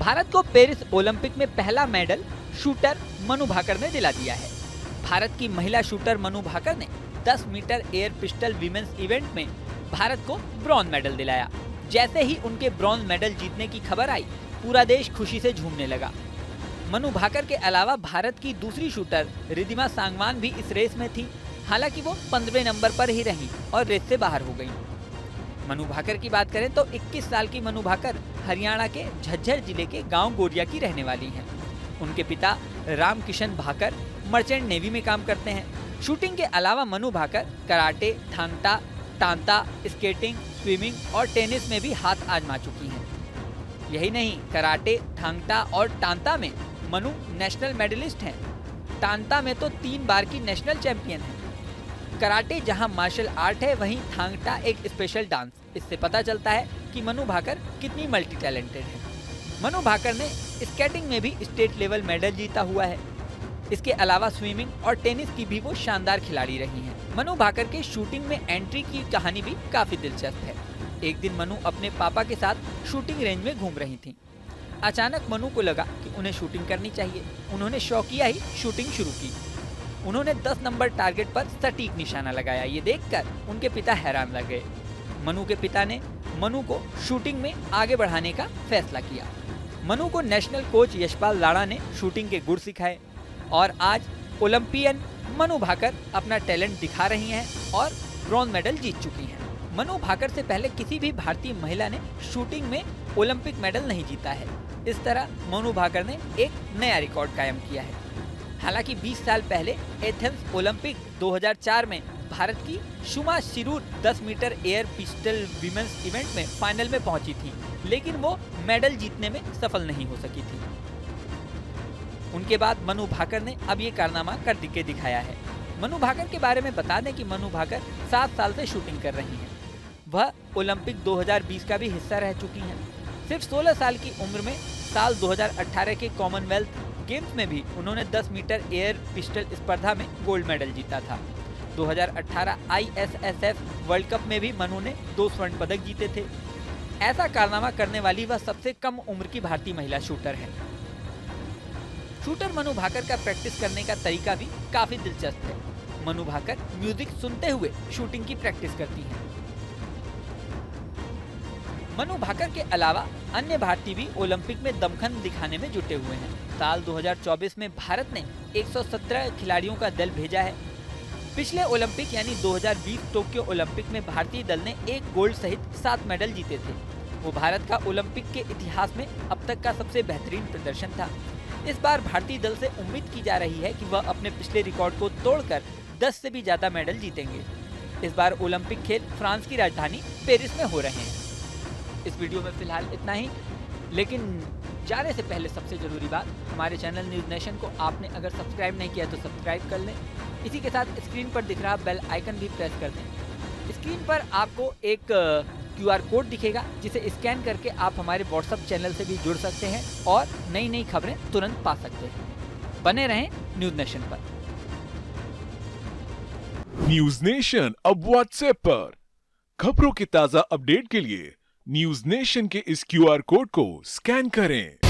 भारत को Paris Olympic में पहला मेडल शूटर मनु भाकर ने दिला दिया है। भारत की महिला शूटर मनु भाकर ने 10 metre air pistol women's event में भारत को ब्रॉन्ज मेडल दिलाया। जैसे ही उनके ब्रॉन्ज मेडल जीतने की खबर आई, पूरा देश खुशी से झूमने लगा। मनु भाकर के अलावा भारत की दूसरी शूटर रिद्धिमा सांगवान भी इस रेस में थी। हालांकि वो 15वें नंबर पर ही रही और रेस से बाहर हो गई। मनु भाकर की बात करें तो 21 साल की मनु भाकर हरियाणा के झज्जर जिले के गांव गोरिया की रहने वाली हैं। उनके पिता रामकिशन भाकर मर्चेंट नेवी में काम करते हैं। शूटिंग के अलावा मनु भाकर कराटे, थांग ता, तांता, स्केटिंग, स्विमिंग और टेनिस में भी हाथ आजमा चुकी हैं। यही नहीं, कराटे, थांग ता और तांता में मनु नेशनल मेडलिस्ट हैं। तांता में तो 3 बार की नेशनल चैंपियन है। कराटे जहां मार्शल आर्ट है, वहीं थांग ता एक स्पेशल डांस। इससे पता चलता है कि मनु भाकर कितनी मल्टी टैलेंटेड है। मनु भाकर ने स्केटिंग में भी स्टेट लेवल मेडल जीता हुआ है। इसके अलावा स्विमिंग और टेनिस की भी वो शानदार खिलाड़ी रही हैं। मनु भाकर के शूटिंग में एंट्री की कहानी भी काफी दिलचस्प है। एक दिन मनु अपने पापा के साथ शूटिंग रेंज में घूम रही थी। अचानक मनु को लगा कि उन्हें शूटिंग करनी चाहिए। उन्होंने शौकिया ही शूटिंग शुरू की। उन्होंने 10 नंबर टारगेट पर सटीक निशाना लगाया। ये देखकर उनके पिता हैरान रह गए। मनु के पिता ने मनु को शूटिंग में आगे बढ़ाने का फैसला किया। मनु को नेशनल कोच यशपाल लाड़ा ने शूटिंग के गुर सिखाए और आज ओलंपियन मनु भाकर अपना टैलेंट दिखा रही हैं और ब्रॉन्ज मेडल जीत चुकी हैं। मनु भाकर से पहले किसी भी भारतीय महिला ने शूटिंग में ओलंपिक मेडल नहीं जीता है। इस तरह मनु भाकर ने एक नया रिकॉर्ड कायम किया है। हालांकि 20 साल पहले एथेंस ओलंपिक 2004 में भारत की Shuma Shirur 10 metre air pistol women's event में फाइनल में पहुंची थी, लेकिन वो मेडल जीतने में सफल नहीं हो सकी थी। उनके बाद मनु भाकर ने अब ये कारनामा कर के दिखाया है। मनु भाकर के बारे में बता दें कि मनु भाकर 7 साल से शूटिंग कर रही हैं। वह ओलंपिक 2020 का भी हिस्सा रह चुकी हैं। सिर्फ 16 साल की उम्र में साल 2018 के कॉमनवेल्थ गेम्स में भी उन्होंने 10 मीटर एयर पिस्टल स्पर्धा में गोल्ड मेडल जीता था। 2018 ISSF वर्ल्ड कप में भी मनु ने 2 स्वर्ण पदक जीते थे। ऐसा कारनामा करने वाली वह सबसे कम उम्र की भारतीय महिला शूटर है। शूटर मनु भाकर का प्रैक्टिस करने का तरीका भी काफी दिलचस्प है। मनु भाकर म्यूजिक सुनते हुए शूटिंग की प्रैक्टिस करती हैं। मनु भाकर के अलावा अन्य भारतीय भी ओलंपिक में दमखम दिखाने में जुटे हुए हैं। साल 2024 में भारत ने 117 खिलाड़ियों का दल भेजा है। पिछले ओलंपिक यानी 2020 टोक्यो ओलंपिक में भारतीय दल ने 1 गोल्ड सहित 7 मेडल जीते थे। वो भारत का ओलंपिक के इतिहास में अब तक का सबसे बेहतरीन प्रदर्शन था। इस बार भारतीय दल से उम्मीद की जा रही है कि वह अपने पिछले रिकॉर्ड को तोड़कर 10 से भी ज्यादा मेडल जीतेंगे। इस बार ओलंपिक खेल फ्रांस की राजधानी पेरिस में हो रहे हैं। इस वीडियो में फिलहाल इतना ही, लेकिन जाने से पहले सबसे जरूरी बात, हमारे चैनल न्यूज़ नेशन को आपने अगर सब्सक्राइब नहीं किया तो सब्सक्राइब कर लें। इसी के साथ स्क्रीन पर दिख रहा बेल आइकन भी प्रेस कर दें। स्क्रीन पर आपको एक QR कोड दिखेगा, जिसे स्कैन करके आप हमारे व्हाट्सएप चैनल से भी जुड़ सकते हैं और नई नई खबरें तुरंत पा सकते हैं। बने रहें न्यूज़ नेशन पर। न्यूज़ नेशन अब व्हाट्सएप पर खबरों के ताजा अपडेट के लिए न्यूज़ नेशन के इस QR कोड को स्कैन करें।